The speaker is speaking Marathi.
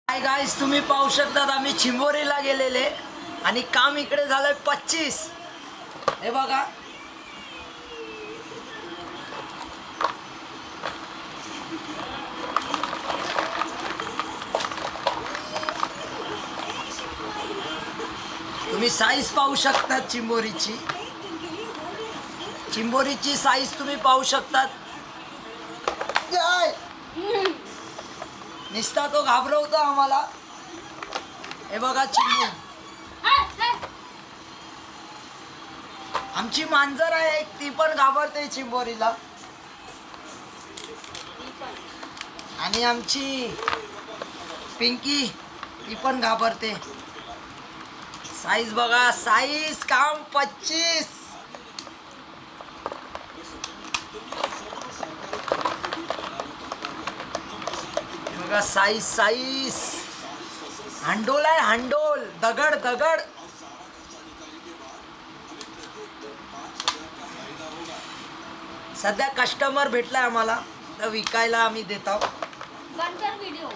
हाय गाईस, तुम्ही पाहू शकतात आम्ही चिंबोरीला गेलेले आणि काम इकडे झालंय 25. हे बघा, तुम्ही साईज पाहू शकतात. चिंबोरीची साईज तुम्ही पाहू शकतात. निस्ता तो घाबरवतो आम्हाला. हे बघा चिंबोरी, आमची मांजर आहे एक, ती पण घाबरते चिंबोरीला. आणि आमची पिंकी ती पण घाबरते. साईज बघा, साईज काम 25. बघा साईज हंडोल आहे, हंडोल दगड. सध्या कस्टमर भेटलाय आम्हाला, तर विकायला आम्ही देत आहोत. व्हिडिओ